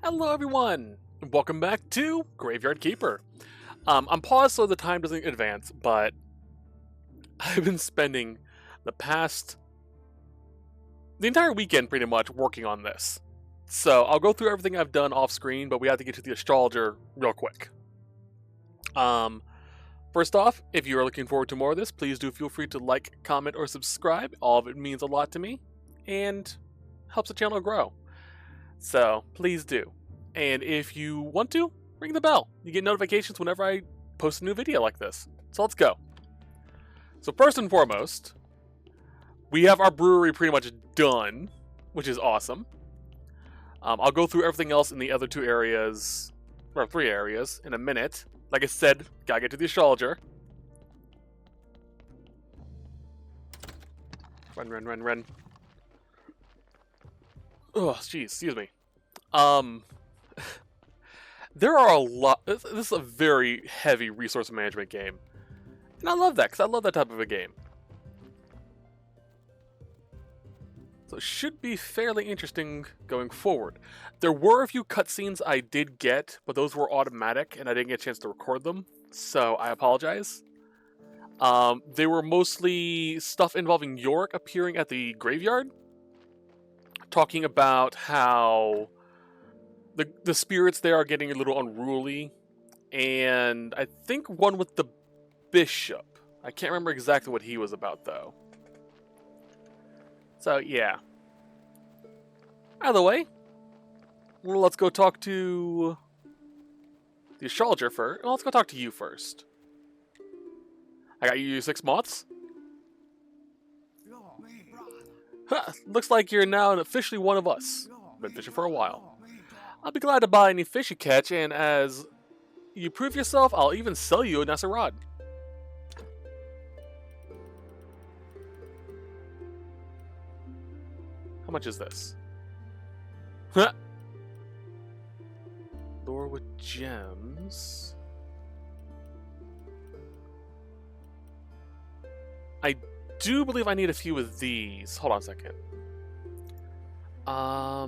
Hello everyone, and welcome back to Graveyard Keeper. I'm paused so the time doesn't advance, but I've been spending the entire weekend pretty much working on this. So I'll go through everything I've done off screen, but we have to get to the astrologer real quick. First off, if you are looking forward to more of this, please do feel free to like, comment, or subscribe. All of it means a lot to me, and helps the channel grow. So please do. And if you want to, ring the bell. You get notifications whenever I post a new video like this. So let's go. So first and foremost, we have our brewery pretty much done, which is awesome. I'll go through everything else in the other two areas, or three areas, in a minute. Like I said, gotta get to the astrologer. Run. Oh, jeez, excuse me. There are a lot. This is a very heavy resource management game, and I love that because I love that type of a game. So it should be fairly interesting going forward. There were a few cutscenes I did get, but those were automatic, and I didn't get a chance to record them, so I apologize. They were mostly stuff involving Yorick appearing at the graveyard, talking about how the spirits there are getting a little unruly, and I think one with the bishop. I can't remember exactly what he was about, though. So, yeah. Either way, let's go talk to the astrologer first. Well, let's go talk to you first. I got you 6 moths. Huh, looks like you're now officially one of us. Been fishing for a while. I'll be glad to buy any fish you catch, and as you prove yourself, I'll even sell you a Nessa rod. How much is this? Huh. Lure with gems. I do believe I need a few of these. Hold on a second. How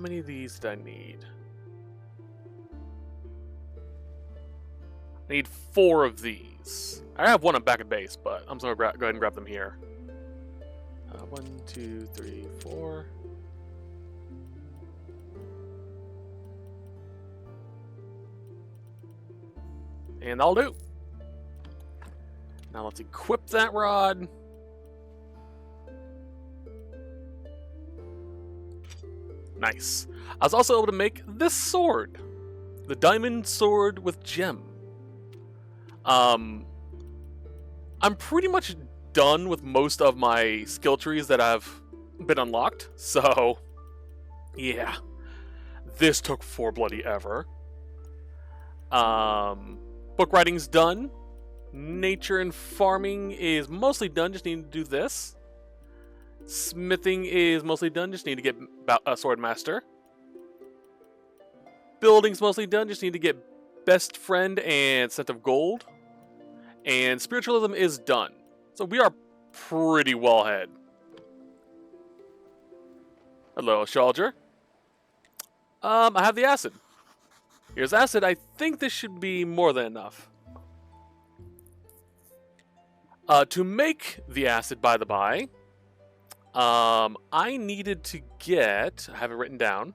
many of these did I need? I need 4 of these. I have one on back at base, but I'm just gonna go ahead and grab them here. 1, 2, 3, 4. And that'll do. Now let's equip that rod. Nice. I was also able to make this sword. The diamond sword with gem. I'm pretty much done with most of my skill trees that have been unlocked. So, yeah. This took 4 bloody ever. Book writing's done. Nature and farming is mostly done, just need to do this. Smithing is mostly done, just need to get a sword master. Building's mostly done, just need to get best friend and scent of gold. And spiritualism is done. So we are pretty well ahead. Hello, astrologer. I have the acid. Here's acid. I think this should be more than enough. To make the acid, by the by, I needed to get... I have it written down.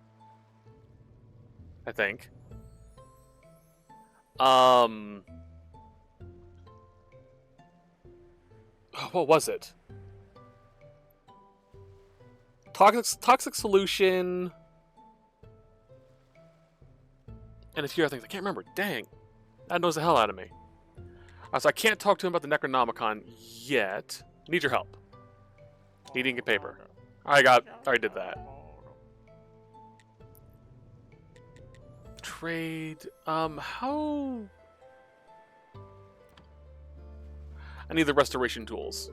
I think. What was it? Toxic solution... and a few other things. I can't remember. Dang. That knows the hell out of me. So I can't talk to him about the Necronomicon yet. Need your help. Need ink and paper. I already did that. Trade. How... I need the restoration tools.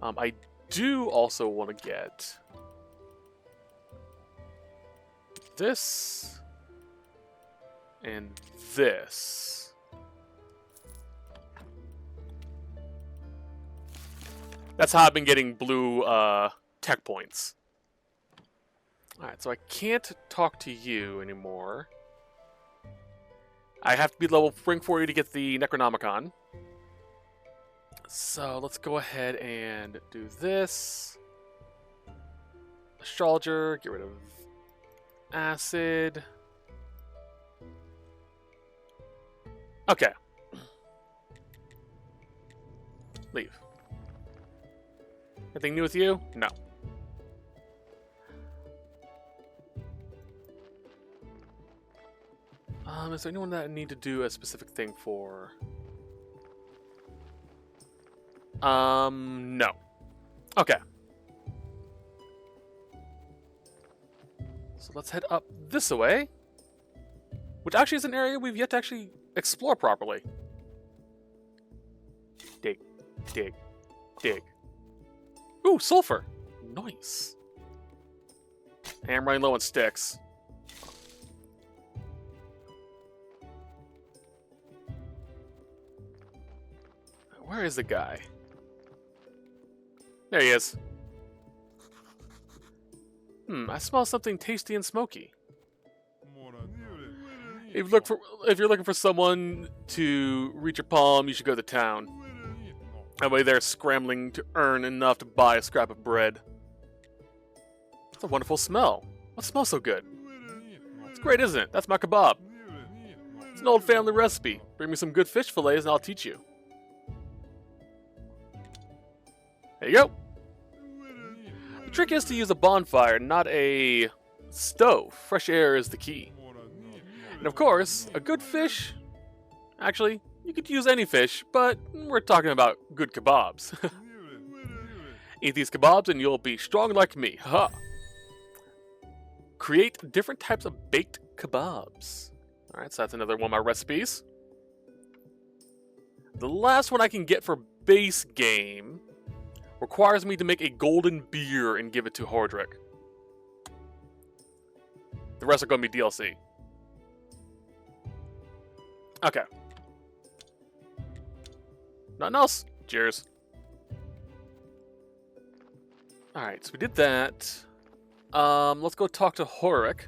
I do also want to get... this... and this. That's how I've been getting blue tech points. Alright, so I can't talk to you anymore. I have to be level rank 40 to get the Necronomicon. So let's go ahead and do this. Astrologer, get rid of acid. Okay. Leave. Anything new with you? No. Is there anyone that I need to do a specific thing for? No. Okay. So let's head up this way. Which actually is an area we've yet to actually explore properly. Dig. Dig. Dig. Ooh, sulfur. Nice. Hey, I'm running low on sticks. Where is the guy? There he is. I smell something tasty and smoky. If you're looking for someone to reach your palm, you should go to town. That way they're scrambling to earn enough to buy a scrap of bread. It's a wonderful smell. What smells so good? It's great, isn't it? That's my kebab. It's an old family recipe. Bring me some good fish fillets and I'll teach you. There you go. The trick is to use a bonfire, not a stove. Fresh air is the key. And of course, a good fish... Actually, you could use any fish, but we're talking about good kebabs. Eat these kebabs and you'll be strong like me. Ha! Create different types of baked kebabs. Alright, so that's another one of my recipes. The last one I can get for base game requires me to make a golden beer and give it to Hordrick. The rest are going to be DLC. Okay. Nothing else? Cheers. Alright, so we did that. Let's go talk to Hordrick.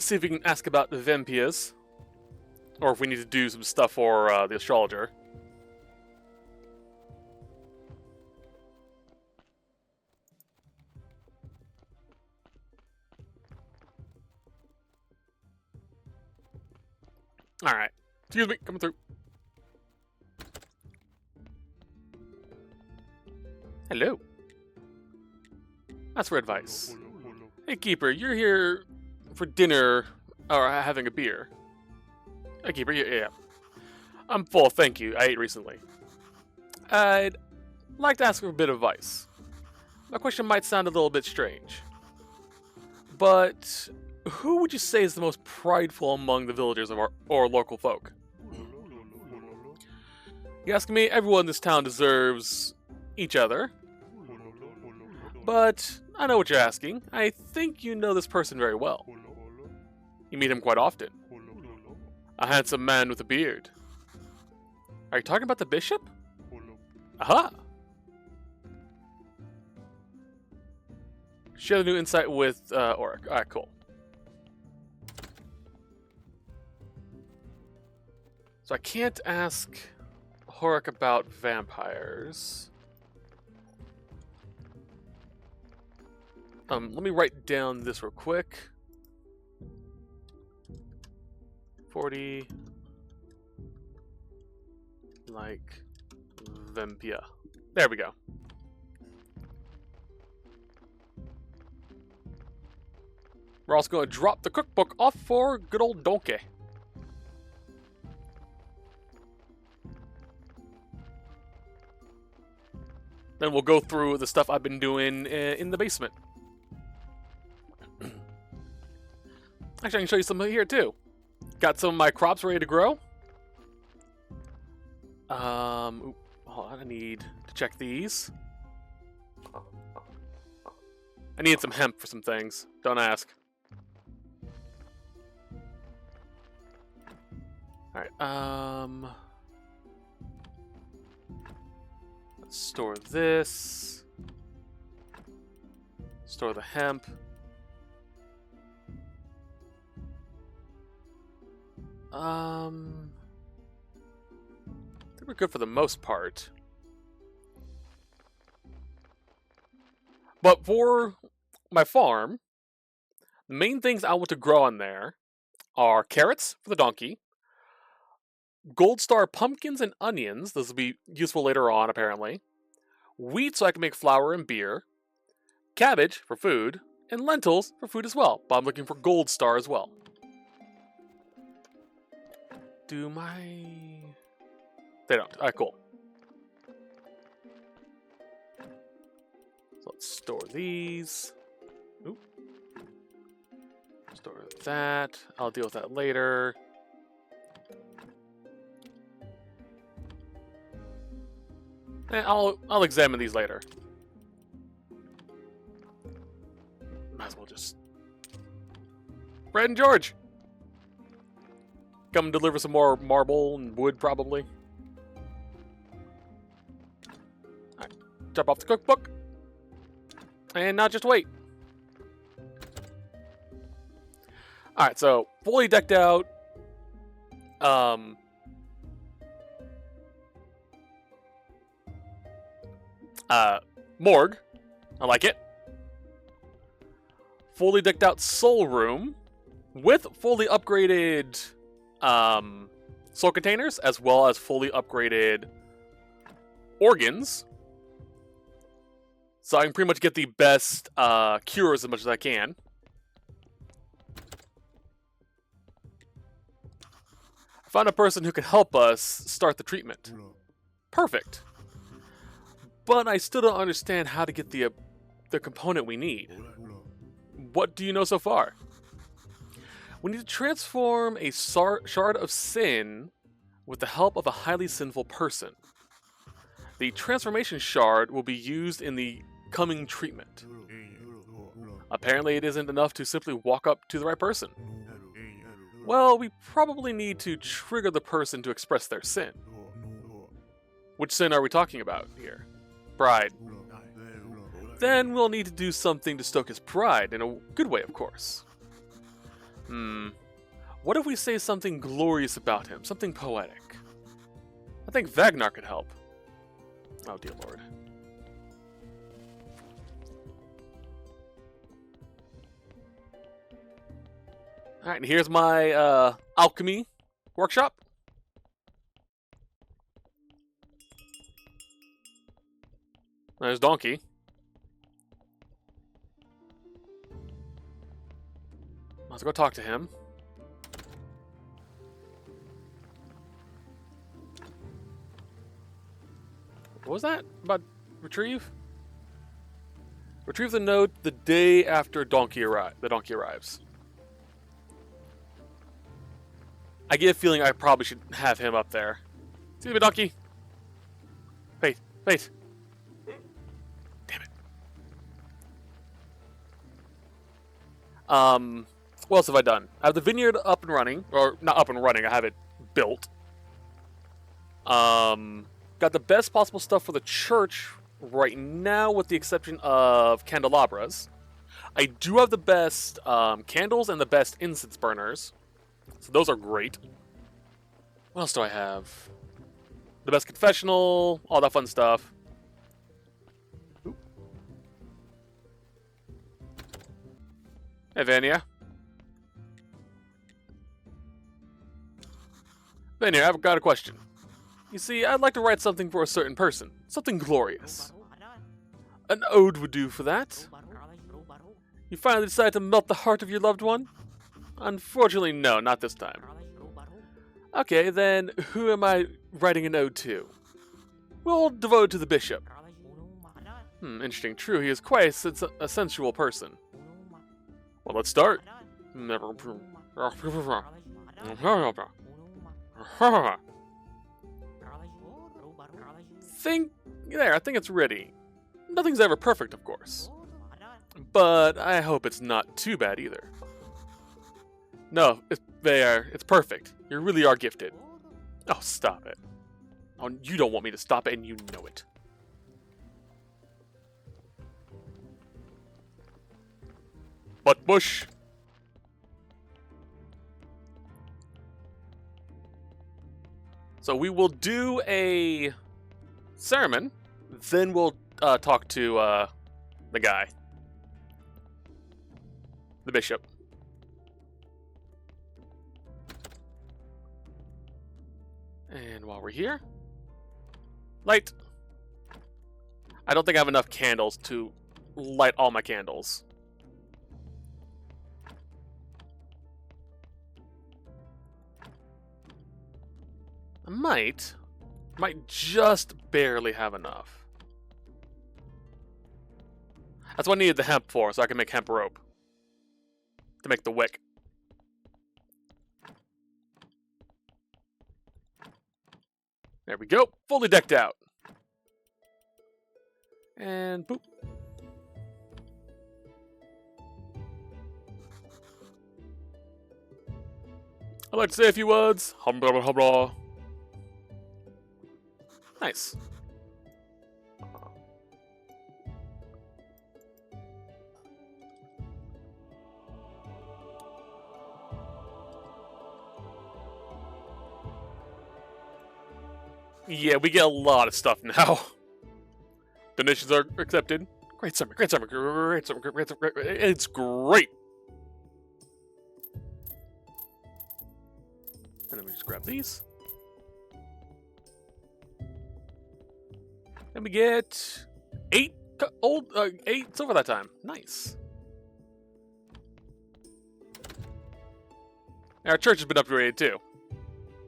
See if we can ask about the Vampirs. Or if we need to do some stuff for the Astrologer. Alright. Excuse me, coming through. Hello. That's for advice. Hey, Keeper, you're here for dinner or having a beer. Hey, Keeper, yeah. I'm full, thank you. I ate recently. I'd like to ask for a bit of advice. My question might sound a little bit strange, but who would you say is the most prideful among the villagers of or local folk? You ask me, everyone in this town deserves each other. But I know what you're asking. I think you know this person very well. You meet him quite often. A handsome man with a beard. Are you talking about the bishop? Aha! Share the new insight with Auric. Alright, cool. So I can't ask Auric about vampires. Let me write down this real quick. 40 like vampire. There we go. We're also going to drop the cookbook off for good old Donkey. Then we'll go through the stuff I've been doing in the basement. Actually, I can show you some here too. Got some of my crops ready to grow. Hold on, I need to check these. I needed some hemp for some things. Don't ask. Alright, Store this. Store the hemp. I think we're good for the most part. But for my farm, the main things I want to grow on there are carrots for the donkey, gold star pumpkins and onions. This will be useful later on, apparently. Wheat so I can make flour and beer. Cabbage for food. And lentils for food as well. But I'm looking for gold star as well. Do my... They don't. Alright, cool. So let's store these. Oop. Store that. I'll deal with that later. And I'll examine these later. Might as well just... Fred and George! Come deliver some more marble and wood, probably. Alright, drop off the cookbook. And now just wait. Alright, so, fully decked out. Morgue. I like it. Fully decked out soul room. With fully upgraded... soul containers, as well as fully upgraded organs. So I can pretty much get the best cures as much as I can. I found a person who can help us start the treatment. Perfect. But I still don't understand how to get the component we need. What do you know so far? We need to transform a shard of sin with the help of a highly sinful person. The transformation shard will be used in the coming treatment. Apparently it isn't enough to simply walk up to the right person. Well, we probably need to trigger the person to express their sin. Which sin are we talking about here? Pride. Then we'll need to do something to stoke his pride, in a good way, of course. What if we say something glorious about him? Something poetic? I think Vagnar could help. Oh, dear lord. Alright, and here's my alchemy workshop. There's Donkey. Let's go talk to him. What was that about retrieve? Retrieve the note the day after the donkey arrives. I get a feeling I probably should have him up there. Excuse me, donkey. Wait. Damn it. What else have I done? I have the vineyard up and running. Or, not up and running, I have it built. Got the best possible stuff for the church right now, with the exception of candelabras. I do have the best candles and the best incense burners. So those are great. What else do I have? The best confessional, all that fun stuff. Oop. Hey, Vania. Vania, I've got a question. You see, I'd like to write something for a certain person. Something glorious. An ode would do for that. You finally decided to melt the heart of your loved one? Unfortunately, no, not this time. Okay, then who am I writing an ode to? We'll devote it to the bishop. Interesting. True, he is quite a sensual person. Well, let's start. I think it's ready. Nothing's ever perfect, of course. But I hope it's not too bad either. No, it's perfect. You really are gifted. Oh, stop it. Oh, you don't want me to stop it, and you know it. butt bush. So we will do a sermon, then we'll talk to the guy, the bishop. And while we're here, light. I don't think I have enough candles to light all my candles. I might just barely have enough. That's what I needed the hemp for, so I can make hemp rope. To make the wick. There we go, fully decked out. And boop. I'd like to say a few words. Hum blah blah blah blah. Nice. Yeah, we get a lot of stuff now. Donations are accepted. Great summer, great summer, great summer, great summer. It's great. And then we just grab these. And we get 8 silver that time. Nice. Our church has been upgraded too.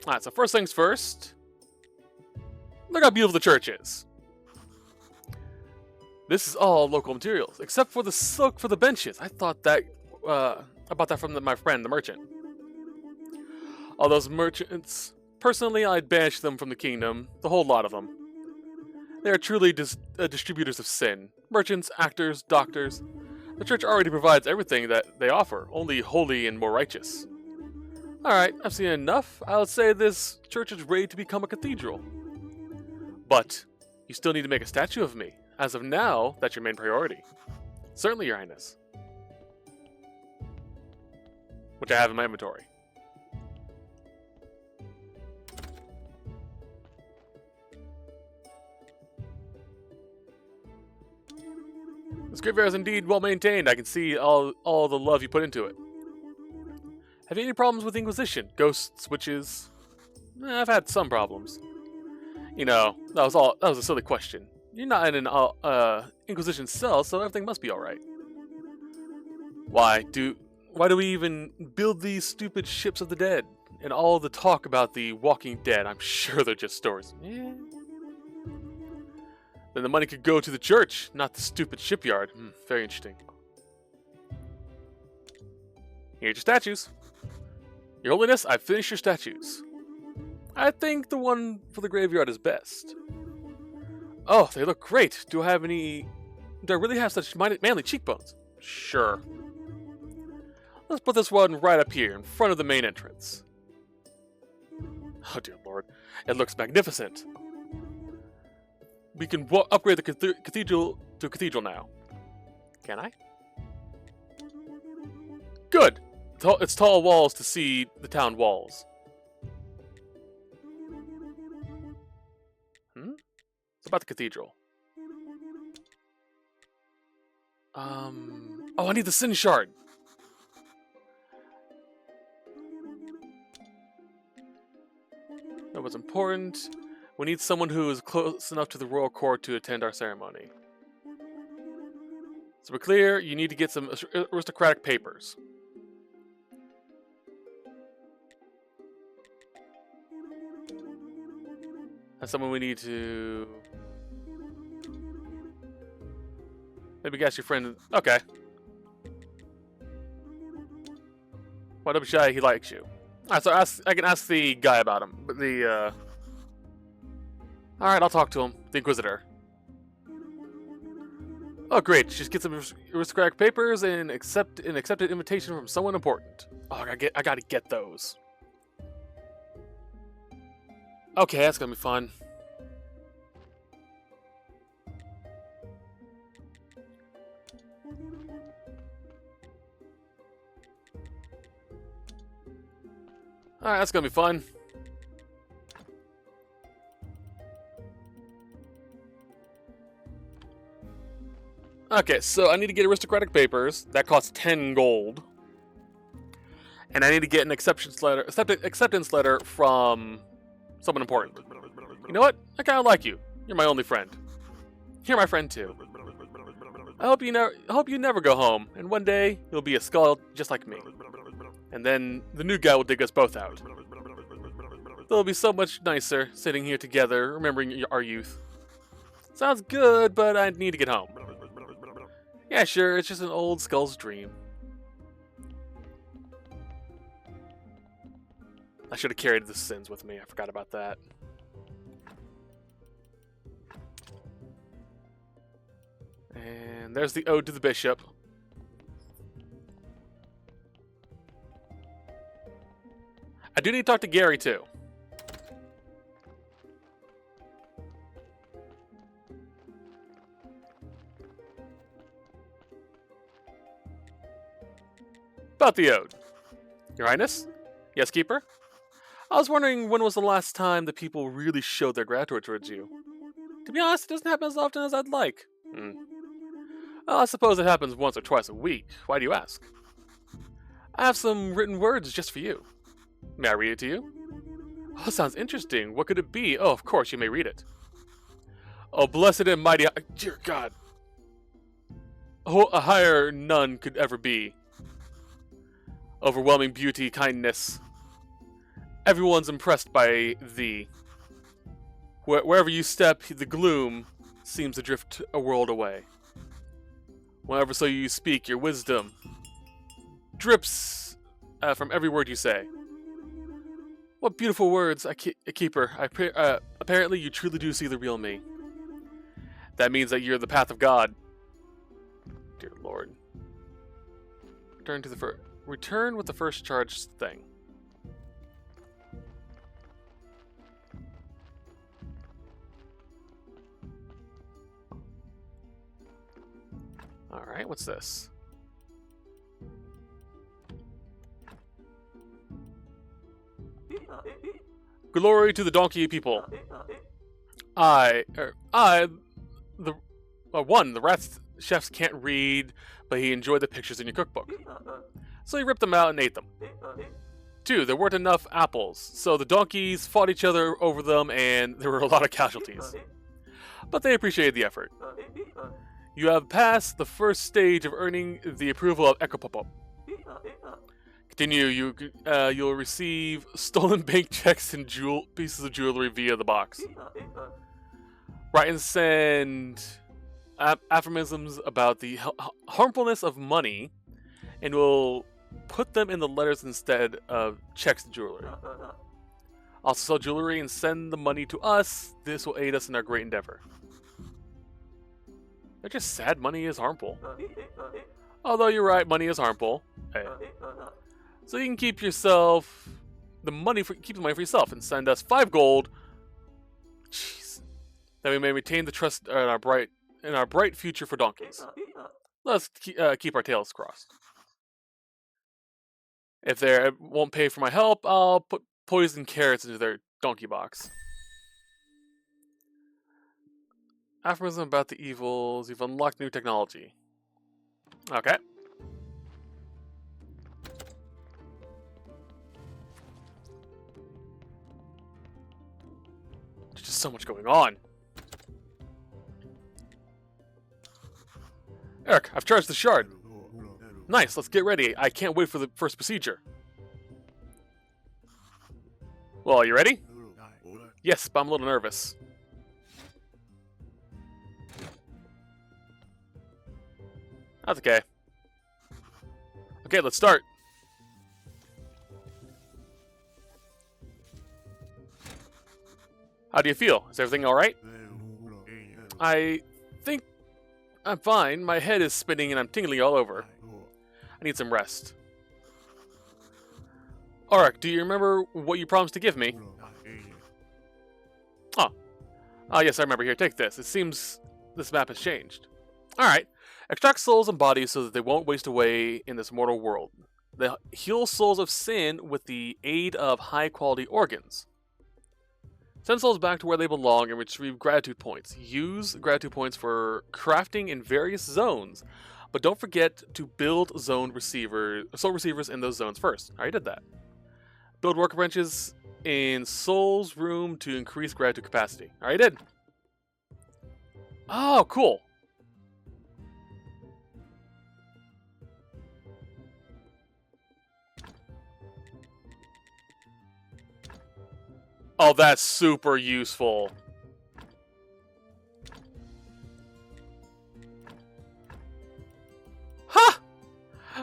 Alright, so first things first. Look how beautiful the church is. This is all local materials, except for the silk for the benches. I thought that I bought that from my friend, the merchant. All those merchants, personally, I'd banish them from the kingdom, the whole lot of them. They are truly distributors of sin. Merchants, actors, doctors. The church already provides everything that they offer, only holy and more righteous. Alright, I've seen enough. I would say this church is ready to become a cathedral. But you still need to make a statue of me. As of now, that's your main priority. Certainly, Your Highness. Which I have in my inventory. This graveyard is indeed well maintained. I can see all the love you put into it. Have you any problems with Inquisition? Ghosts, witches? I've had some problems. You know, that was a silly question. You're not in an Inquisition cell, so everything must be alright. Why do we even build these stupid ships of the dead? And all the talk about the Walking Dead, I'm sure they're just stories. Yeah. Then the money could go to the church, not the stupid shipyard. Very interesting. Here's your statues. Your Holiness, I've finished your statues. I think the one for the graveyard is best. Oh, they look great. Do I really have such manly cheekbones? Sure. Let's put this one right up here, in front of the main entrance. Oh dear lord, it looks magnificent. We can upgrade the cathedral to a cathedral now. Can I? Good! It's tall walls to see the town walls. It's about the cathedral. Oh, I need the sin shard! That was important. We need someone who is close enough to the royal court to attend our ceremony. So we're clear, you need to get some aristocratic papers. That's someone we need to... Maybe guess your friend... Okay. Why don't be shy, he likes you. Alright, so I can ask the guy about him. But the, Alright, I'll talk to him. The Inquisitor. Oh, great. Just get some aristocratic papers and accept an accepted invitation from someone important. Oh, I gotta get those. Okay, that's gonna be fun. Alright, that's gonna be fun. Okay, so I need to get aristocratic papers. That costs 10 gold. And I need to get an acceptance letter from someone important. You know what? I kind of like you. You're my only friend. You're my friend too. I hope you never go home, and one day you'll be a skull just like me. And then the new guy will dig us both out. It'll be so much nicer sitting here together, remembering our youth. Sounds good, but I need to get home. Yeah, sure, it's just an old skull's dream. I should have carried the sins with me. I forgot about that. And there's the ode to the bishop. I do need to talk to Gary, too. About the ode. Your Highness? Yes, Keeper? I was wondering when was the last time the people really showed their gratitude towards you. To be honest, it doesn't happen as often as I'd like. Well, I suppose it happens once or twice a week. Why do you ask? I have some written words just for you. May I read it to you? Oh, sounds interesting. What could it be? Oh, of course, you may read it. Oh, blessed and mighty... Dear God. Oh, a higher none could ever be. Overwhelming beauty, kindness. Everyone's impressed by thee. Wherever you step, the gloom seems to drift a world away. Whenever so you speak, your wisdom drips from every word you say. What beautiful words, Keeper. Apparently you truly do see the real me. That means that you're the path of God. Dear Lord. Return with the first charge thing. Alright, what's this? Glory to the donkey people. The rat chefs can't read, but he enjoyed the pictures in your cookbook. So he ripped them out and ate them. 2, there weren't enough apples, so the donkeys fought each other over them and there were a lot of casualties. But they appreciated the effort. You have passed the first stage of earning the approval of Ekopopo. Continue, you'll receive stolen bank checks and pieces of jewelry via the box. Write and send affirmations about the harmfulness of money, and we'll put them in the letters instead of checks and jewelry. Also sell jewelry and send the money to us. This will aid us in our great endeavor. They're just sad money is harmful. Although you're right, money is harmful. Hey. So you can keep the money for yourself and send us 5 gold. Jeez. That we may retain the trust in our bright future for donkeys. Let's keep our tails crossed. If they won't pay for my help, I'll put poisoned carrots into their donkey box. Affirmation about the evils. You've unlocked new technology. Okay. There's just so much going on. Eric, I've charged the shard. Nice, let's get ready. I can't wait for the first procedure. Well, are you ready? Yes, but I'm a little nervous. That's okay. Okay, let's start. How do you feel? Is everything alright? I think I'm fine. My head is spinning and I'm tingling all over. I need some rest. Auric, do you remember what you promised to give me? Oh, yes, I remember. Here, take this. It seems this map has changed. Alright. Extract souls and bodies so that they won't waste away in this mortal world. They heal souls of sin with the aid of high-quality organs. Send souls back to where they belong and retrieve gratitude points. Use gratitude points for crafting in various zones, but don't forget to build soul receivers in those zones first. I already did that. Build workbenches in Soul's room to increase gratitude capacity. I already did. Oh, cool. Oh, that's super useful. Ha!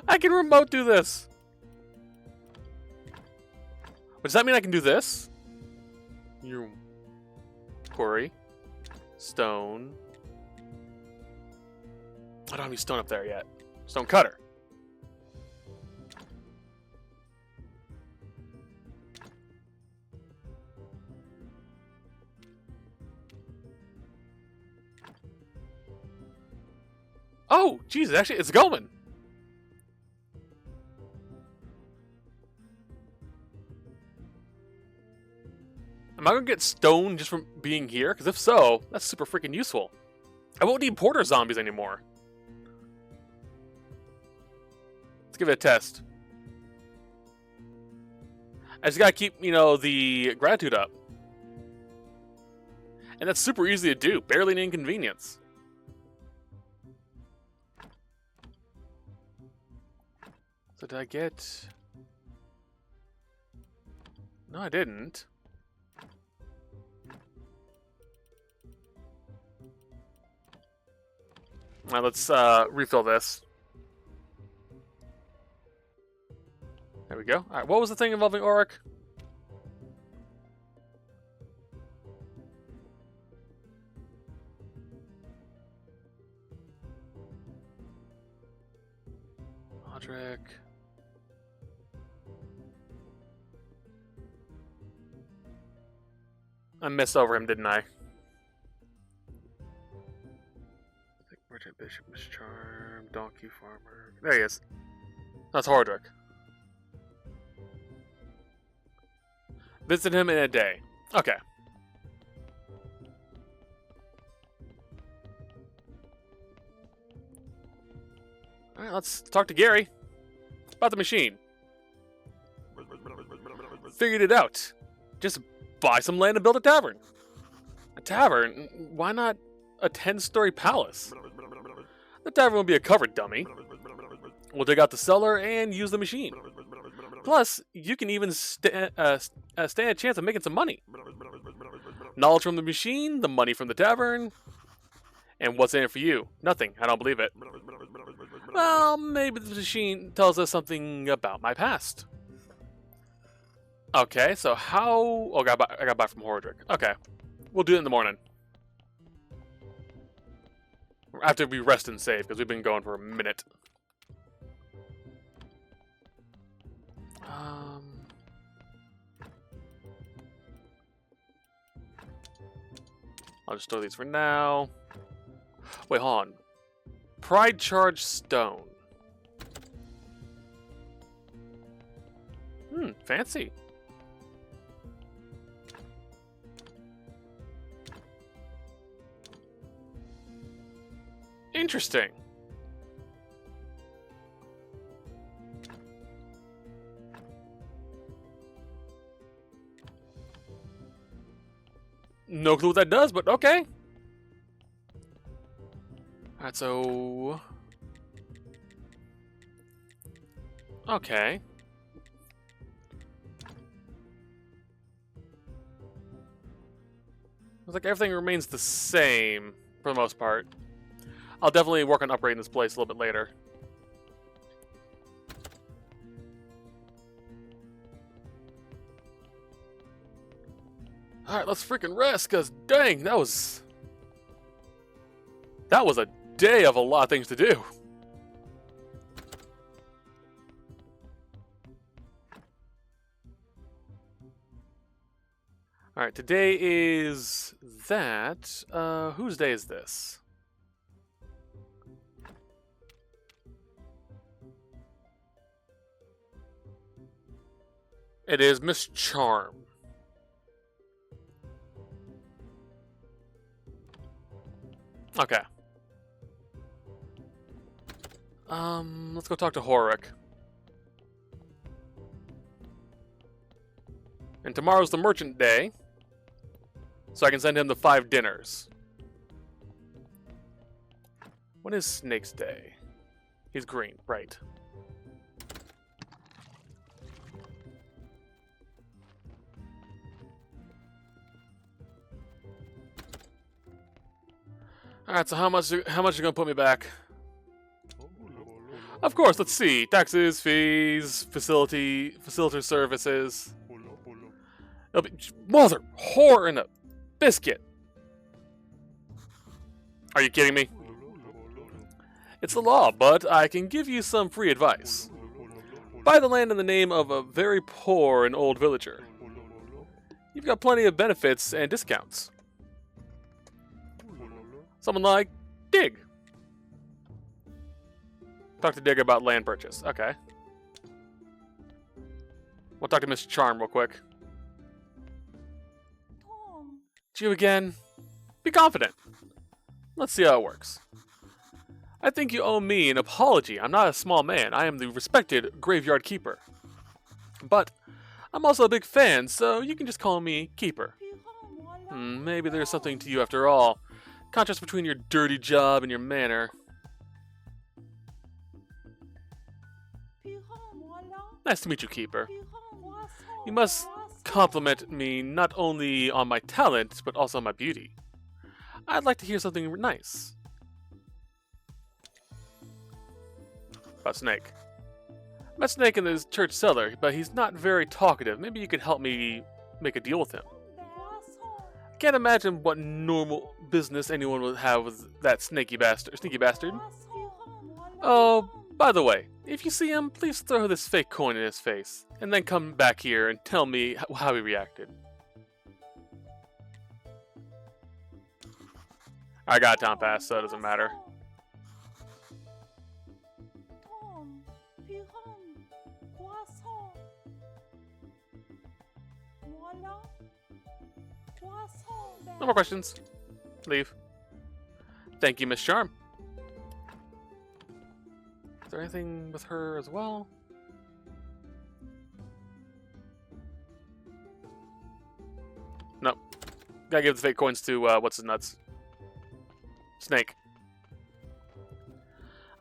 I can remote do this. But does that mean I can do this? You quarry. Stone. I don't have any stone up there yet. Stone cutter. Oh, Jesus, actually, it's going. Am I going to get stone just from being here? Because if so, that's super freaking useful. I won't need porter zombies anymore. Let's give it a test. I just got to keep, the gratitude up. And that's super easy to do. Barely an inconvenience. So did I get... No, I didn't. Alright, let's refill this. There we go. Alright, what was the thing involving Auric? Audric. I missed over him, didn't I? Merchant, Bishop, Miss Charm, Donkey Farmer. There he is. That's Hordrick. Visit him in a day. Okay. Alright, let's talk to Gary. About the machine. Figured it out. Just buy some land and build a tavern. A tavern? Why not a 10-story palace? The tavern will be a covered dummy. We'll dig out the cellar and use the machine. Plus, you can even stand a chance of making some money. Knowledge from the machine, the money from the tavern, and what's in it for you? Nothing. I don't believe it. Well, maybe the machine tells us something about my past. Okay, so how... Oh, I got buy from Hordrick. Okay. We'll do it in the morning. After we rest and save, because we've been going for a minute. I'll just store these for now. Wait, hold on. Pride Charge Stone. Fancy. Interesting. No clue what that does, but okay. Alright, so... Okay. Looks like everything remains the same, for the most part. I'll definitely work on upgrading this place a little bit later. Alright, let's freaking rest, because dang, that was a day of a lot of things to do. Alright, today is that. Whose day is this? It is Miss Charm. Okay. Let's go talk to Horik. And tomorrow's the merchant day, so I can send him the 5 dinners. When is Snake's day? He's green, right. Alright, so how much are you gonna put me back? Of course, let's see. Taxes, fees, facilitator services. Mother whore in a biscuit. Are you kidding me? It's the law, but I can give you some free advice. Buy the land in the name of a very poor and old villager. You've got plenty of benefits and discounts. Someone like Dig. Talk to Dig about land purchase. Okay. We'll talk to Miss Charm real quick. It's you again. Be confident. Let's see how it works. I think you owe me an apology. I'm not a small man. I am the respected graveyard keeper. But I'm also a big fan, so you can just call me Keeper. Maybe there's something to you after all. Contrast between your dirty job and your manner. Nice to meet you, Keeper. You must compliment me not only on my talent, but also on my beauty. I'd like to hear something nice. About Snake. I met Snake in his church cellar, but he's not very talkative. Maybe you could help me make a deal with him. I can't imagine what normal business anyone would have with that sneaky bastard. Oh, by the way, if you see him, please throw this fake coin in his face, and then come back here and tell me how he reacted. I got a town pass, so it doesn't matter. No more questions. Leave. Thank you, Miss Charm. Is there anything with her as well? Nope. Gotta give the fake coins to, what's his nuts? Snake.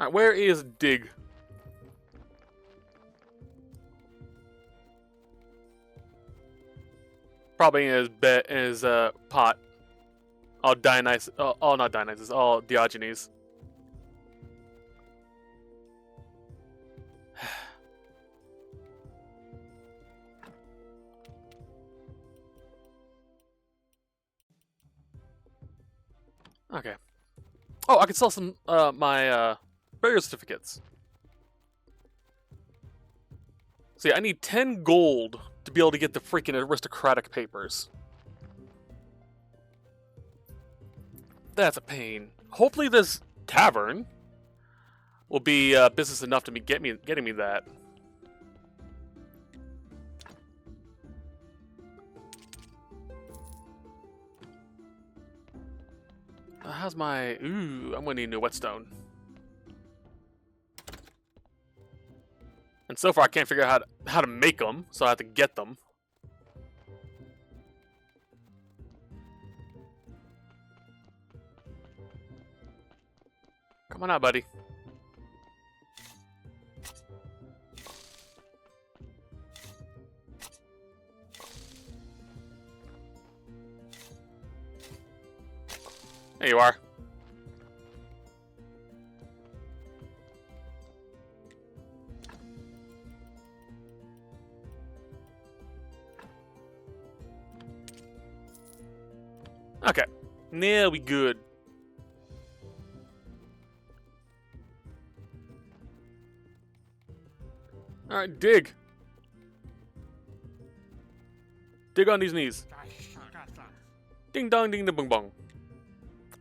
Alright, where is Dig? Probably in his pot. All Dionysus, all not Dionysus, all Diogenes. Okay. Oh, I could sell some my burial certificates. See, I need 10 gold to be able to get the freaking aristocratic papers. That's a pain. Hopefully this tavern will be business enough to getting me that. How's my... Ooh, I'm gonna need a new whetstone. And so far I can't figure out how to make them, so I have to get them. Come on out, buddy. There you are. Okay. Now we good. Alright, dig. Dig on these knees. Ding dong ding da bong bong.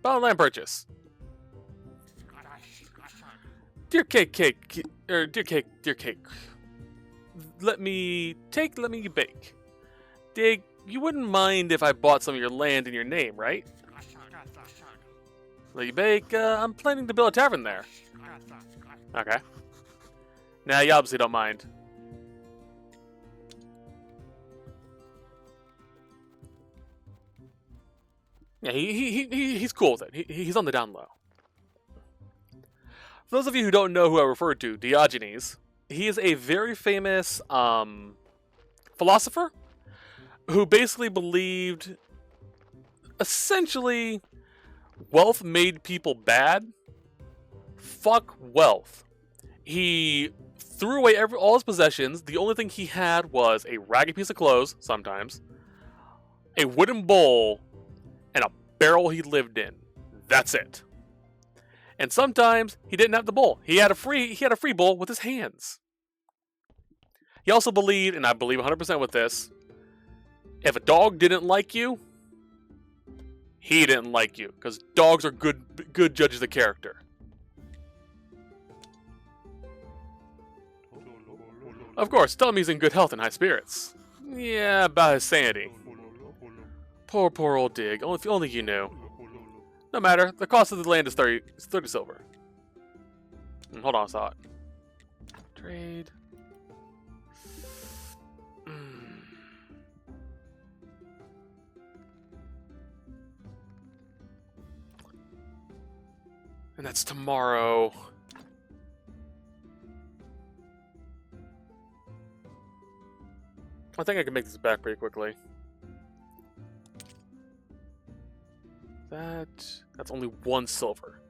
Bottle land purchase. Dear cake. let me bake. Dig, you wouldn't mind if I bought some of your land in your name, right? Let you bake. I'm planning to build a tavern there. Okay. Nah, you obviously don't mind. Yeah, he's cool with it. He's on the down low. For those of you who don't know who I referred to, Diogenes, he is a very famous philosopher who basically believed, essentially, wealth made people bad. Fuck wealth. He threw away all his possessions. The only thing he had was a ragged piece of clothes, sometimes, a wooden bowl, and a barrel he lived in. That's it. And sometimes he didn't have the bowl. He had a free bowl with his hands. He also believed, and I believe 100% with this, if a dog didn't like you, he didn't like you, because dogs are good judges of character. Of course, tell him he's in good health and high spirits. Yeah, about his sanity. Poor old Dig. If only you knew. No matter. The cost of the land is 30 silver. Hold on a thought. Trade. And that's tomorrow. I think I can make this back pretty quickly. That's only 1 silver.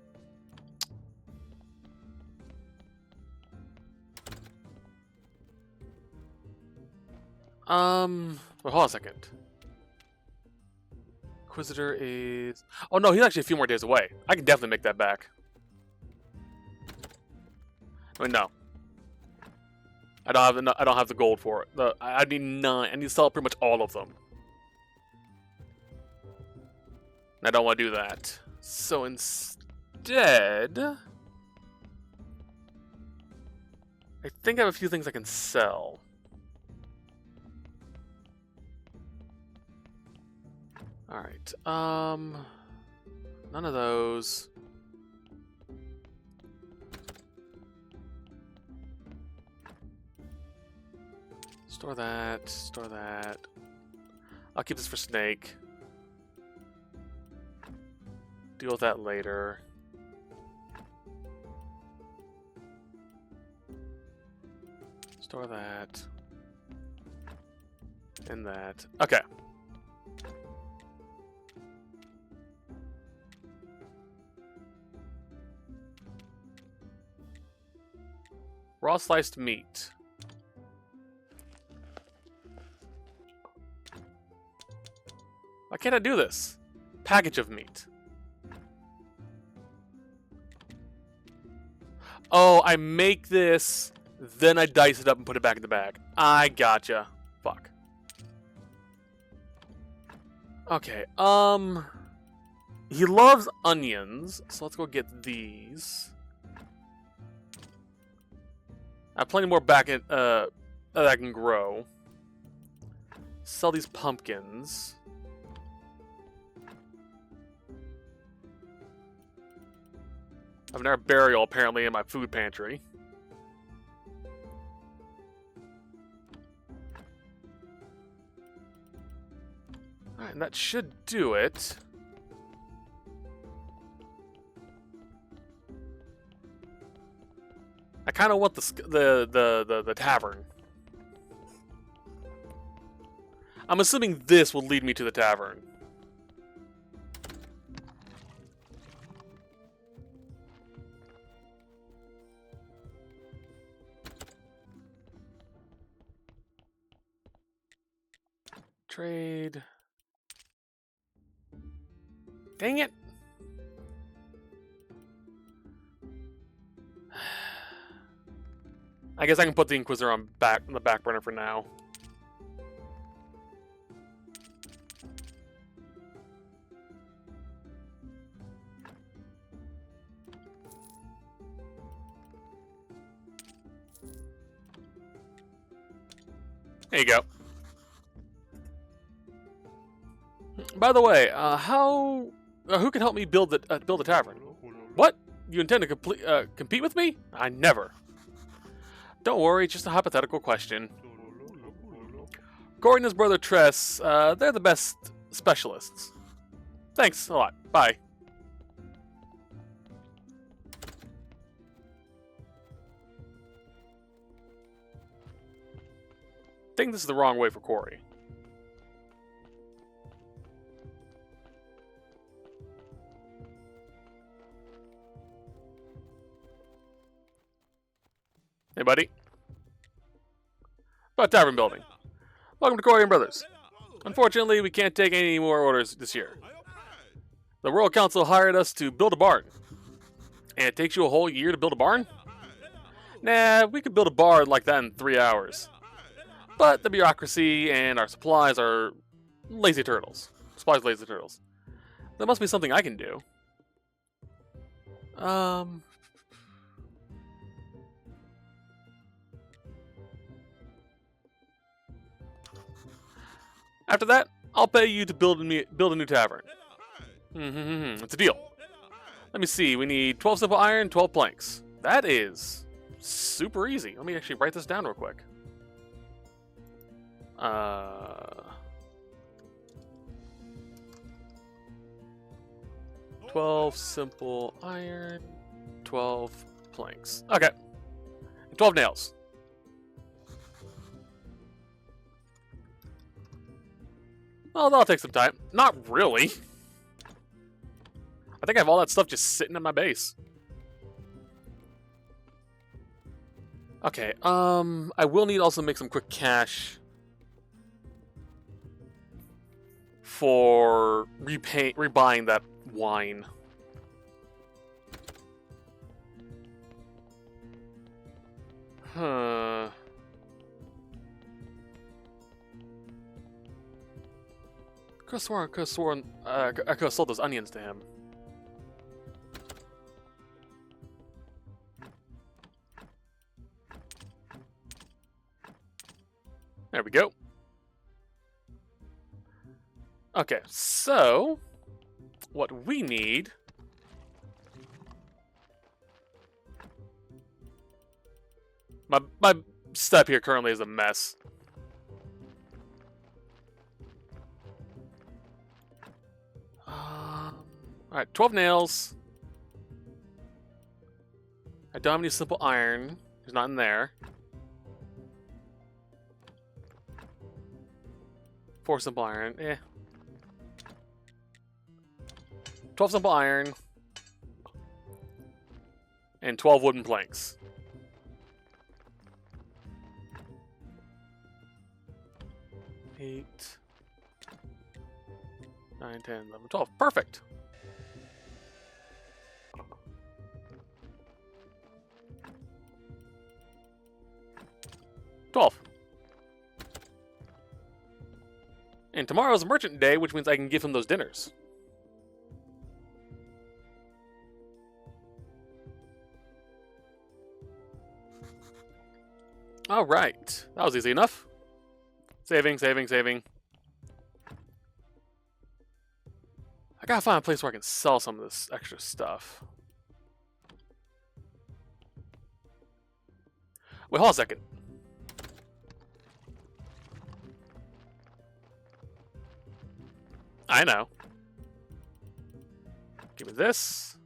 Well, hold on a second. Inquisitor is... Oh no, he's actually a few more days away. I can definitely make that back. I mean, no. I don't have the gold for it. I need 9. I need to sell pretty much all of them. I don't want to do that. So instead, I think I have a few things I can sell. All right. None of those. Store that. Store that. I'll keep this for Snake. Deal with that later. Store that. And that. Okay. Raw sliced meat. Why can't I do this? Package of meat. Oh, I make this, then I dice it up and put it back in the bag. I gotcha. Fuck. Okay, he loves onions, so let's go get these. I have plenty more back in, that I can grow. Sell these pumpkins. I have an burial apparently in my food pantry. Alright, and that should do it. I kind of want the tavern. I'm assuming this will lead me to the tavern. Trade. Dang it. I guess I can put the Inquisitor on the back burner for now. There you go. By the way, who can help me build the tavern? What? You intend to compete with me? I never. Don't worry, just a hypothetical question. Corey and his brother Tress, they're the best specialists. Thanks a lot. Bye. I think this is the wrong way for Corey. Hey, buddy. About tavern building. Welcome to Corey and Brothers. Unfortunately, we can't take any more orders this year. The Royal Council hired us to build a barn. And it takes you a whole year to build a barn? Nah, we could build a barn like that in 3 hours. But the bureaucracy and our supplies are lazy turtles. Lazy turtles. There must be something I can do. After that, I'll pay you to build a new tavern. It's a deal. Let me see. We need 12 simple iron, 12 planks. That is super easy. Let me actually write this down real quick. 12 simple iron, 12 planks. Okay. 12 nails. Well, that'll take some time. Not really. I think I have all that stuff just sitting in my base. Okay, I will need also make some quick cash for rebuying that wine. Huh. I could have sworn I could have sold those onions to him. There we go. Okay, so what we need my step here currently is a mess. Alright, 12 nails. I don't have any simple iron. There's not in there. 4 simple iron. 12 simple iron. And 12 wooden planks. 8, 9, 10, 11, 12. Perfect! And tomorrow's merchant day, which means I can give him those dinners. Alright. That was easy enough. Saving, saving, saving. I gotta find a place where I can sell some of this extra stuff. Wait, hold on a second. I know. Give me this.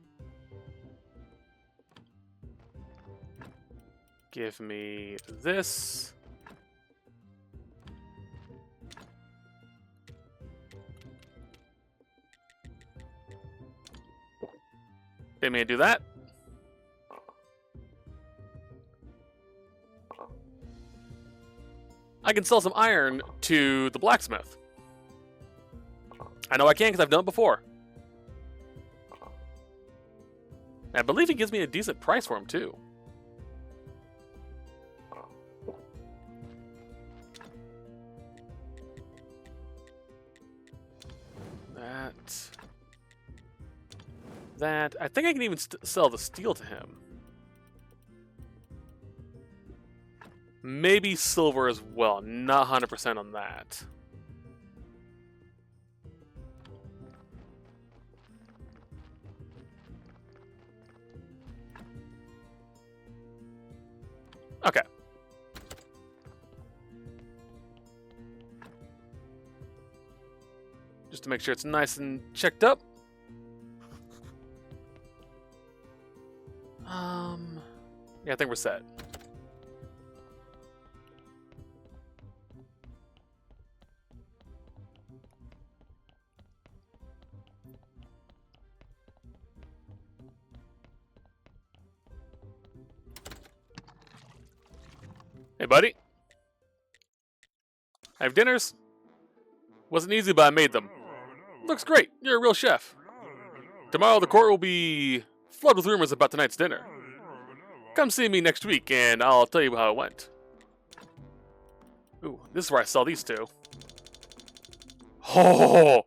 Give me this. They may do that. I can sell some iron to the blacksmith. I know I can because I've done it before. I believe he gives me a decent price for him too. That. I think I can even sell the steel to him. Maybe silver as well. Not 100% on that. Okay. Just to make sure it's nice and checked up. Yeah, I think we're set. Hey, buddy. I have dinners. Wasn't easy, but I made them. Looks great. You're a real chef. Tomorrow the court will be flooded with rumors about tonight's dinner. Come see me next week, and I'll tell you how it went. Ooh, this is where I saw these two. Oh,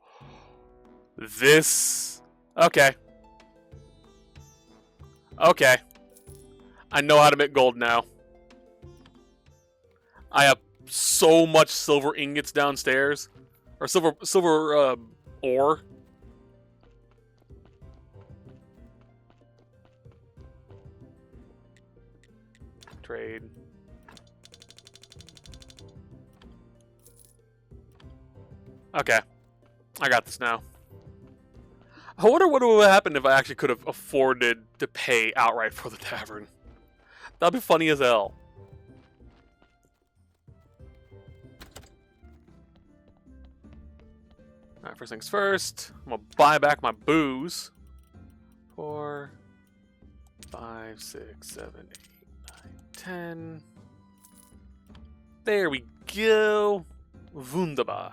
this. Okay. Okay. I know how to make gold now. I have so much silver ingots downstairs, or silver ore. Trade. Okay, I got this now. I wonder what would happen if I actually could have afforded to pay outright for the tavern. That'd be funny as hell. Alright, first things first. I'm gonna buy back my booze. 4, 5, 6, 7, 8, 9, 10. There we go. Wunderbar.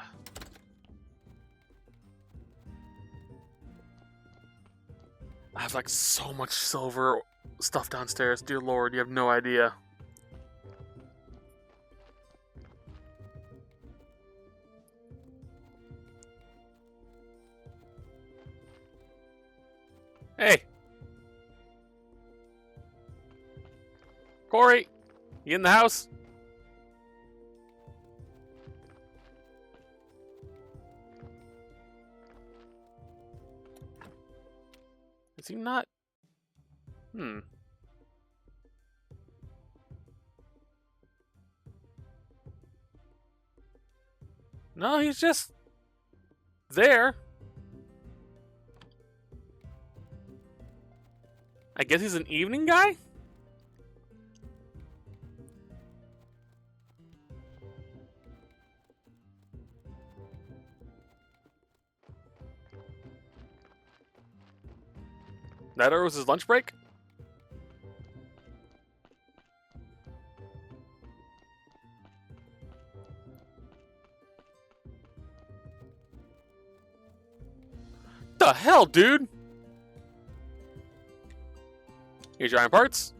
I have like so much silver stuff downstairs. Dear Lord, you have no idea. Hey! Corey! You in the house? Is he not? No, he's just there. I guess he's an evening guy? That was his lunch break? The hell, dude? Here's your iron parts.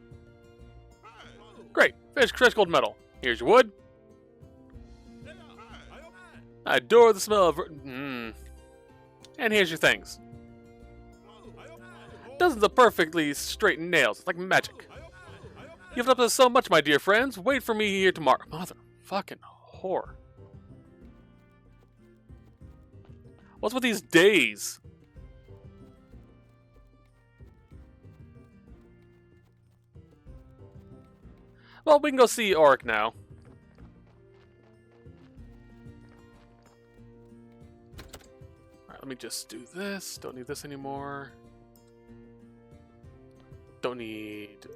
Great. Finish crushed gold metal. Here's your wood. I adore the smell of... And here's your things. Dozens of perfectly straight nails. It's like magic. You've helped us so much, my dear friends. Wait for me here tomorrow. Mother fucking whore. What's with these days? Well, we can go see Oric now. Alright, let me just do this. Don't need this anymore. Don't need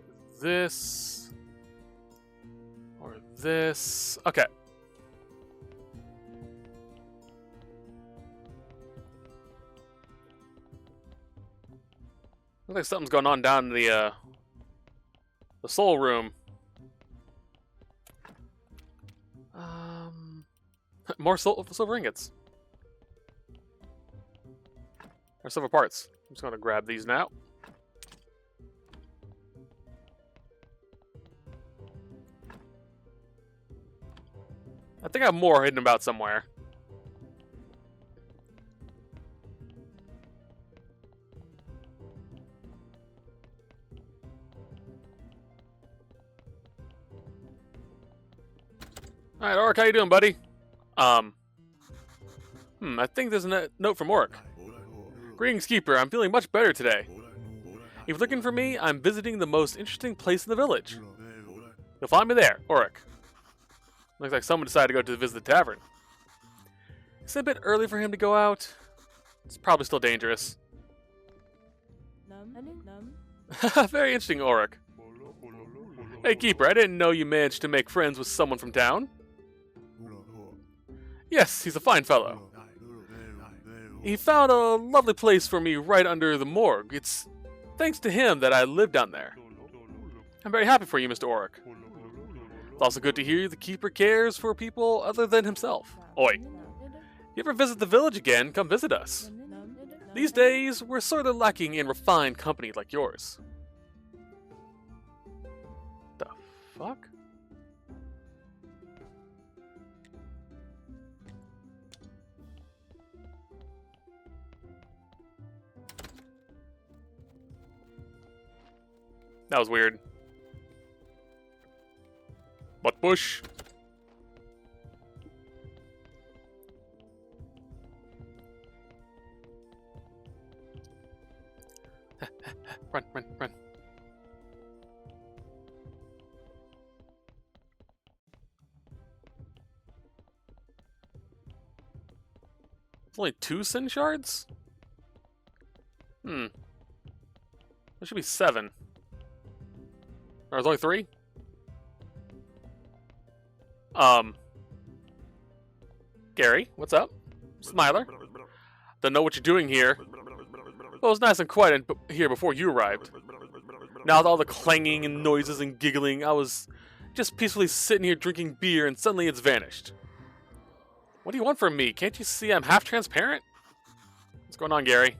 this. Or this. Okay. Looks like something's going on down in the soul room. More silver ingots. Or silver parts. I'm just going to grab these now. I think I have more hidden about somewhere. Alright, Oric, how you doing, buddy? I think there's a note from Oric. Greetings, Keeper. I'm feeling much better today. If you're looking for me, I'm visiting the most interesting place in the village. You'll find me there, Oric. Looks like someone decided to go to visit the tavern. It's a bit early for him to go out. It's probably still dangerous. Very interesting, Oric. Hey, Keeper, I didn't know you managed to make friends with someone from town. Yes, he's a fine fellow. He found a lovely place for me right under the morgue. It's thanks to him that I live down there. I'm very happy for you, Mr. Oric. It's also good to hear the Keeper cares for people other than himself. Oi. If you ever visit the village again, come visit us. These days, we're sort of lacking in refined company like yours. The fuck? That was weird. Butt bush. Run, run, run. It's only 2 sin shards? There should be 7. Or there's only 3? Gary, what's up? Smiler? Don't know what you're doing here. Well, it was nice and quiet here before you arrived. Now with all the clanging and noises and giggling, I was just peacefully sitting here drinking beer and suddenly it's vanished. What do you want from me? Can't you see I'm half transparent? What's going on, Gary?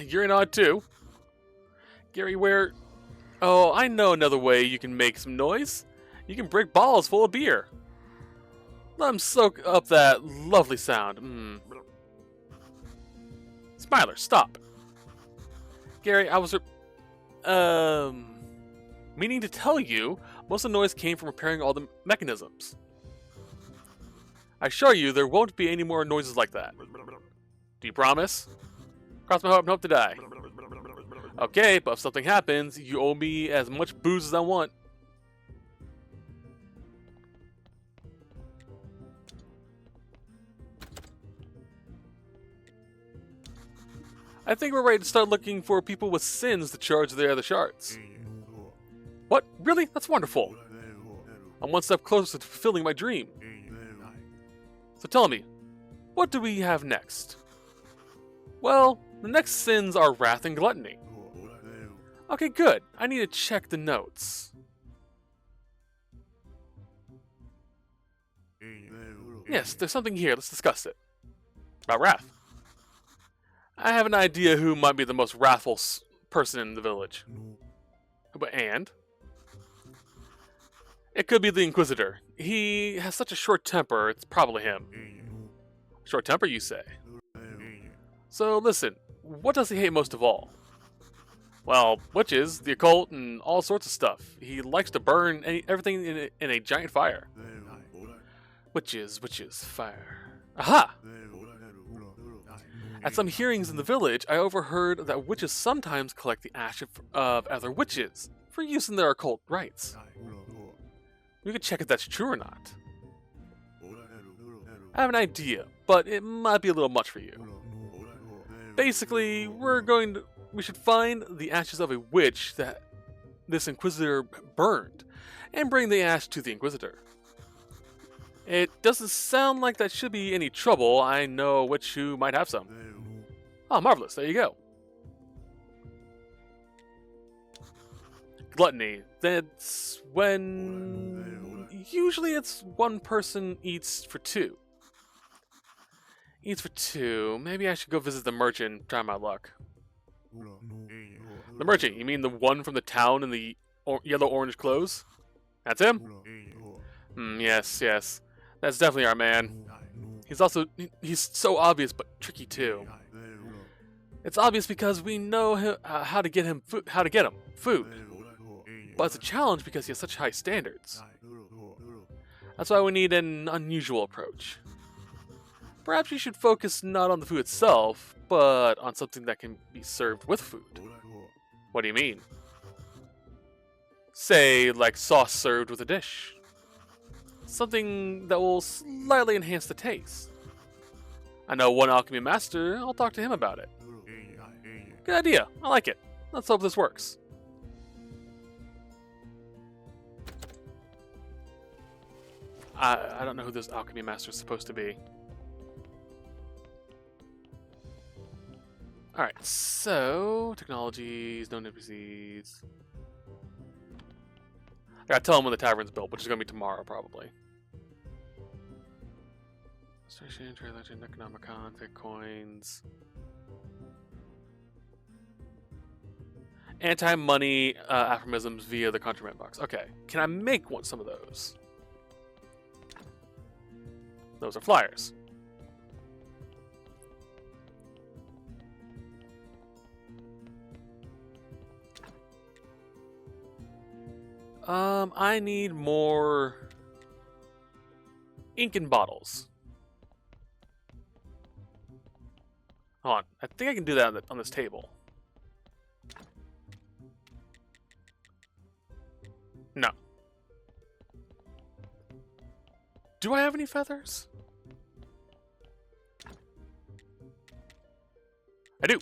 You're in odd too. Gary, where... Oh, I know another way you can make some noise. You can break balls full of beer. Let them soak up that lovely sound. Smiler, stop. Gary, I was... meaning to tell you, most of the noise came from repairing all the mechanisms. I assure you, there won't be any more noises like that. Do you promise? Cross my heart and hope to die. Okay, but if something happens, you owe me as much booze as I want. I think we're ready to start looking for people with sins to charge their other shards. What? Really? That's wonderful. I'm one step closer to fulfilling my dream. So tell me, what do we have next? Well, the next sins are wrath and gluttony. Okay, good. I need to check the notes. Yes, there's something here. Let's discuss it. About wrath. I have an idea who might be the most wrathful person in the village. And? It could be the Inquisitor. He has such a short temper, it's probably him. Short temper, you say? So listen, what does he hate most of all? Well, witches, the occult, and all sorts of stuff. He likes to burn everything in a giant fire. Witches, fire. Aha! At some hearings in the village, I overheard that witches sometimes collect the ash of other witches for use in their occult rites. We could check if that's true or not. I have an idea, but it might be a little much for you. Basically, we should find the ashes of a witch that this Inquisitor burned, and bring the ash to the Inquisitor. It doesn't sound like that should be any trouble. I know a witch who might have some. Oh, marvelous. There you go. Gluttony. That's when... Usually it's one person eats for 2. Eats for 2. Maybe I should go visit the merchant and try my luck. The merchant? You mean the one from the town in the yellow-orange clothes? That's him? Yes. That's definitely our man. He's so obvious but tricky too. It's obvious because we know how to get him food. But it's a challenge because he has such high standards. That's why we need an unusual approach. Perhaps you should focus not on the food itself, but on something that can be served with food. What do you mean? Say, like sauce served with a dish. Something that will slightly enhance the taste. I know one alchemy master, I'll talk to him about it. Good idea, I like it. Let's hope this works. I don't know who this alchemy master is supposed to be. Alright, so technologies, known NPCs. I gotta tell him when the tavern's built, which is gonna be tomorrow probably. Station, transaction, Necronomicon, fake coins. Anti-money aphorisms via the contraband box. Okay, can I make some of those? Those are flyers. I need more ink in bottles. Hold on, I think I can do that on this table. No. Do I have any feathers? I do.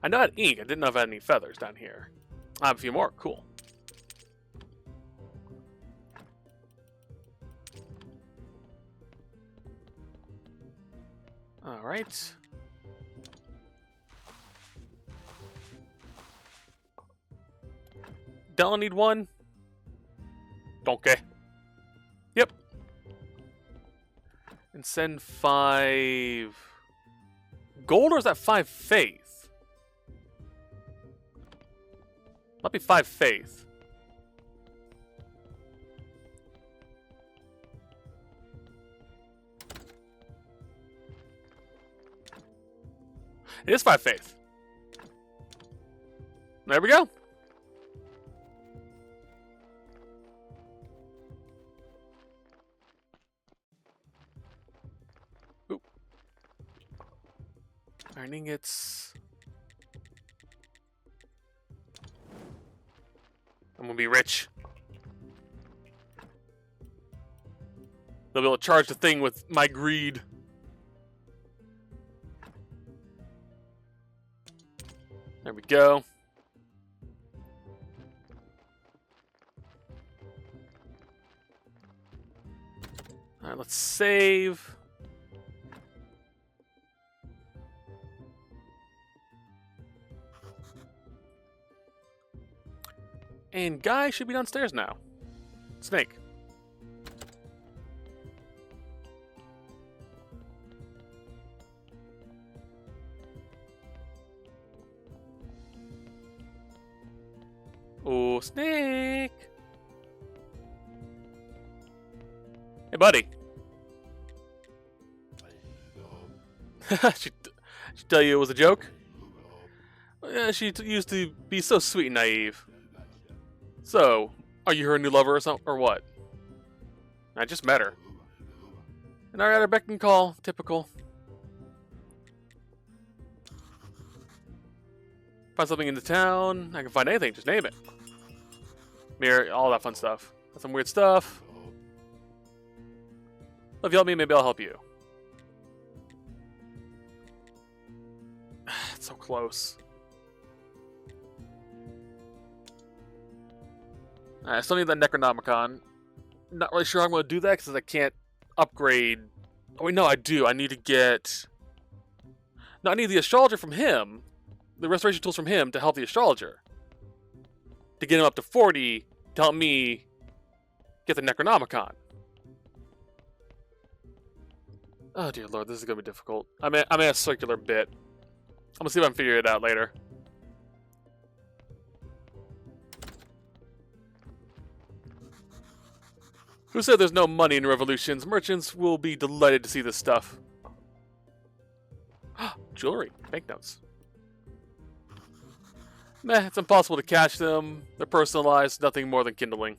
I know I had ink. I didn't know if I had any feathers down here. I have a few more. Cool. All right. Don't need one. Okay. Yep. And send 5 gold, or is that 5 faith? Might be 5 faith. It is 5 faith. There we go. Oop. Iron ingots. I'm gonna be rich. They'll be able to charge the thing with my greed. There we go. Alright, let's save. And Guy should be downstairs now. Snake. Oh, Snake. Hey, buddy. she tell you it was a joke? Yeah, she used to be so sweet and naive. So, are you her new lover or something, or what? I just met her. And I got her beck and call. Typical. Find something in the town. I can find anything. Just name it. Mirror, all that fun stuff. Got some weird stuff. If you help me, maybe I'll help you. It's so close. I still need that Necronomicon. Not really sure how I'm going to do that because I can't upgrade. Oh, wait, no, I do. I need to get. No, I need the astrologer from him. The restoration tools from him to help the astrologer. To get him up to 40 to help me get the Necronomicon. Oh, dear Lord, this is going to be difficult. I'm in a circular bit. I'm going to see if I can figure it out later. Who said there's no money in revolutions? Merchants will be delighted to see this stuff. Jewelry. Banknotes. Meh, it's impossible to catch them. They're personalized, nothing more than kindling.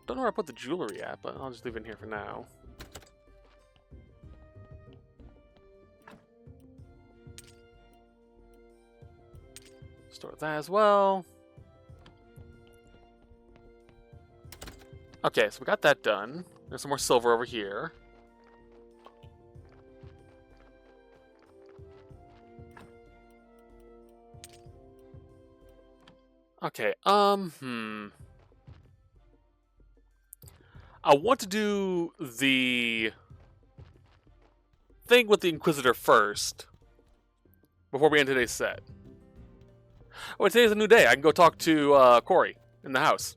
Don't know where I put the jewelry at, but I'll just leave it in here for now. Store that as well. Okay, so we got that done. There's some more silver over here. Okay, I want to do the thing with the Inquisitor first, before we end today's set. Oh, today's a new day. I can go talk to Corey in the house.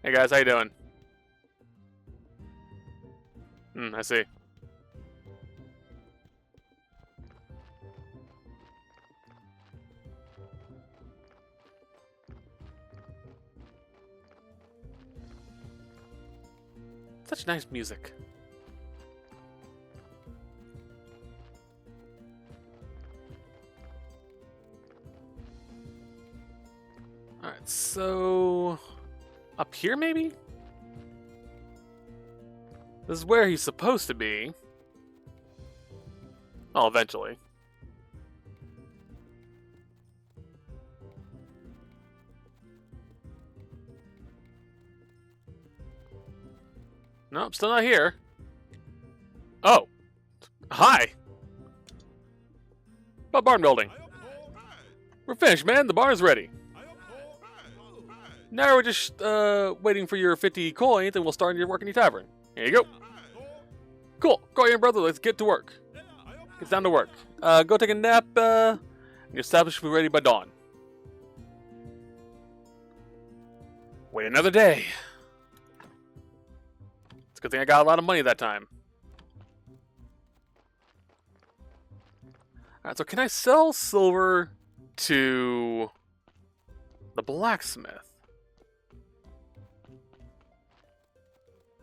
Hey guys, how you doing? I see. Such nice music. Alright, so... up here, maybe? This is where he's supposed to be. Oh, eventually. Nope, still not here. Oh. Hi. About barn building. We're finished, man. The barn is ready. Now we're just waiting for your 50 coins and we'll start your work in your tavern. Here you go. Cool. Go ahead, brother. Let's get to work. Get down to work. Go take a nap. And your establishment will be ready by dawn. Wait another day. It's a good thing I got a lot of money that time. Alright, so can I sell silver to the blacksmith?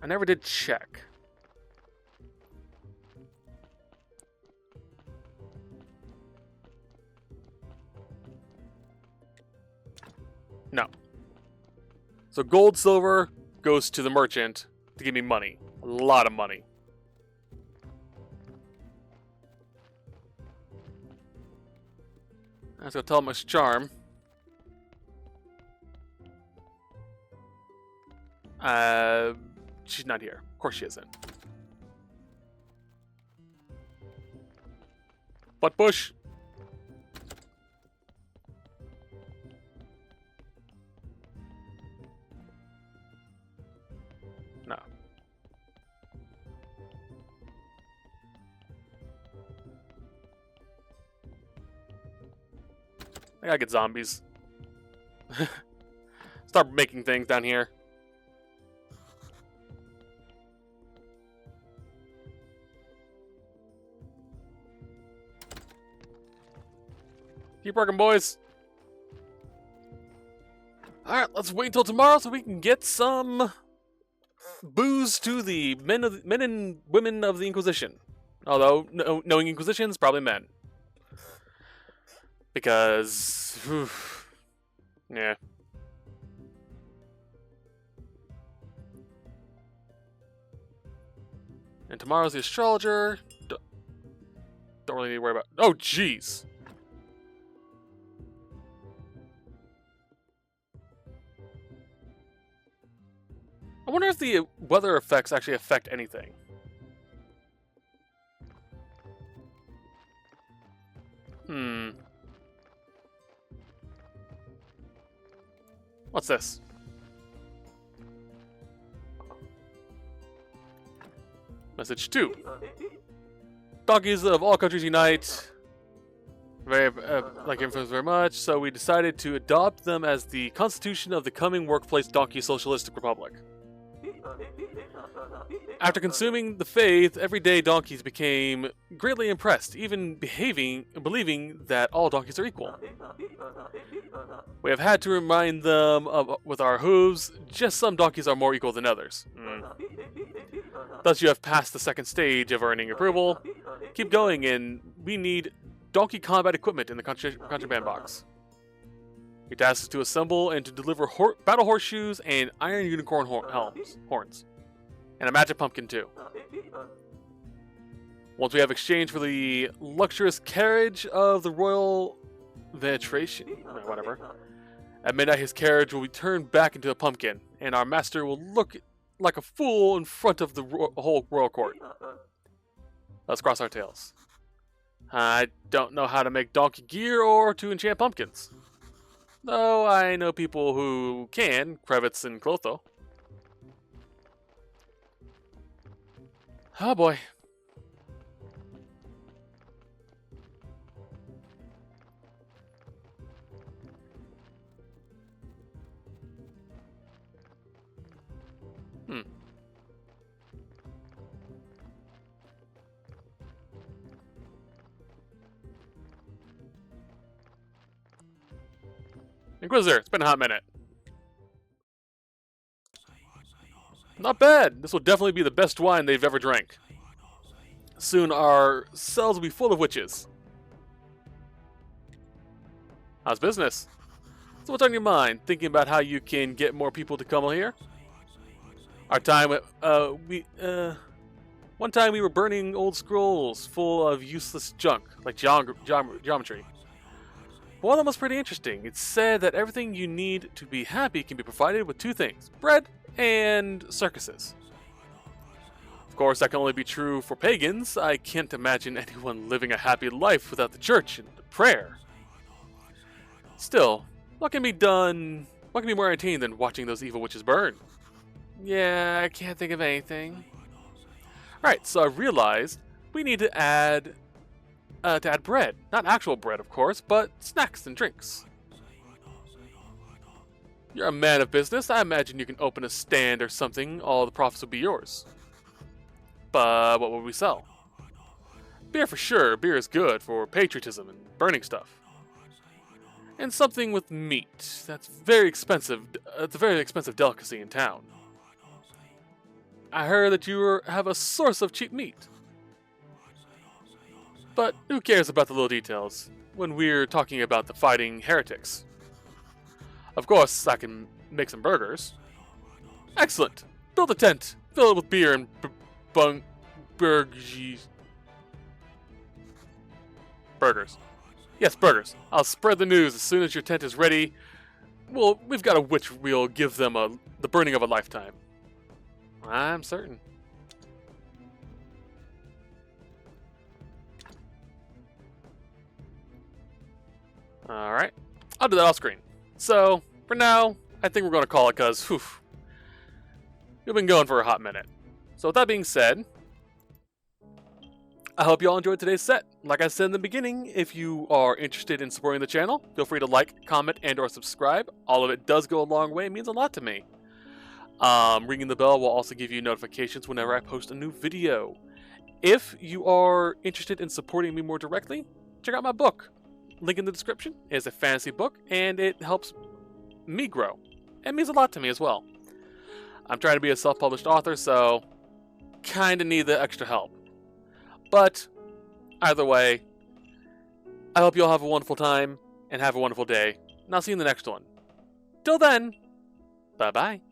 I never did check. No. So gold, silver goes to the merchant to give me money. A lot of money. Let's go tell him his charm. She's not here. Of course she isn't. Butt bush. No. I gotta get zombies. Start making things down here. Keep working, boys. Alright, let's wait until tomorrow so we can get some booze to the men and women of the Inquisition. Although, knowing Inquisitions, probably men. Because... yeah. And tomorrow's the astrologer. Don't really need to worry about... oh, jeez! I wonder if the weather effects actually affect anything. What's this? Message 2. Donkeys of all countries unite. Like influence very much, so we decided to adopt them as the constitution of the coming workplace donkey socialistic republic. After consuming the faith, everyday donkeys became greatly impressed, even believing that all donkeys are equal. We have had to remind them with our hooves, just some donkeys are more equal than others. Thus you have passed the second stage of earning approval. Keep going, and we need donkey combat equipment in the contraband box. Your task is to assemble and to deliver battle horseshoes and iron unicorn horns. And a magic pumpkin too. Once we have exchanged for the luxurious carriage of the royal ventilation, whatever. At midnight his carriage will be turned back into a pumpkin, and our master will look like a fool in front of the whole royal court. Let's cross our tails. I don't know how to make donkey gear or to enchant pumpkins. Though I know people who can, Krevitz and Clotho. Oh boy. Inquisitor, it's been a hot minute. Not bad. This will definitely be the best wine they've ever drank. Soon our cells will be full of witches. How's business? So what's on your mind? Thinking about how you can get more people to come here? One time we were burning old scrolls full of useless junk, like geometry. One of them was pretty interesting. It said that everything you need to be happy can be provided with two things: bread and circuses. Of course, that can only be true for pagans. I can't imagine anyone living a happy life without the church and the prayer. Still, what can be more entertaining than watching those evil witches burn? Yeah, I can't think of anything. Alright, so I realized we need to add bread. Not actual bread, of course, but snacks and drinks. You're a man of business. I imagine you can open a stand or something. All the profits will be yours. But what would we sell? Beer for sure. Beer is good for patriotism and burning stuff. And something with meat. That's very expensive. It's a very expensive delicacy in town. I heard that you have a source of cheap meat. But who cares about the little details when we're talking about the fighting heretics? Of course, I can make some burgers. Excellent. Build a tent. Fill it with beer and burgers. Yes, burgers. I'll spread the news as soon as your tent is ready. Well, we've got a witch. We'll give them the burning of a lifetime. I'm certain. Alright. I'll do that off screen. So, for now, I think we're going to call it because, we've been going for a hot minute. So with that being said, I hope you all enjoyed today's set. Like I said in the beginning, if you are interested in supporting the channel, feel free to like, comment, and or subscribe. All of it does go a long way. It means a lot to me. Ringing the bell will also give you notifications whenever I post a new video. If you are interested in supporting me more directly, check out my book. Link in the description. It's a fantasy book, and it helps me grow. It means a lot to me as well. I'm trying to be a self-published author, so kind of need the extra help. But either way, I hope you all have a wonderful time and have a wonderful day. And I'll see you in the next one. Till then, bye-bye.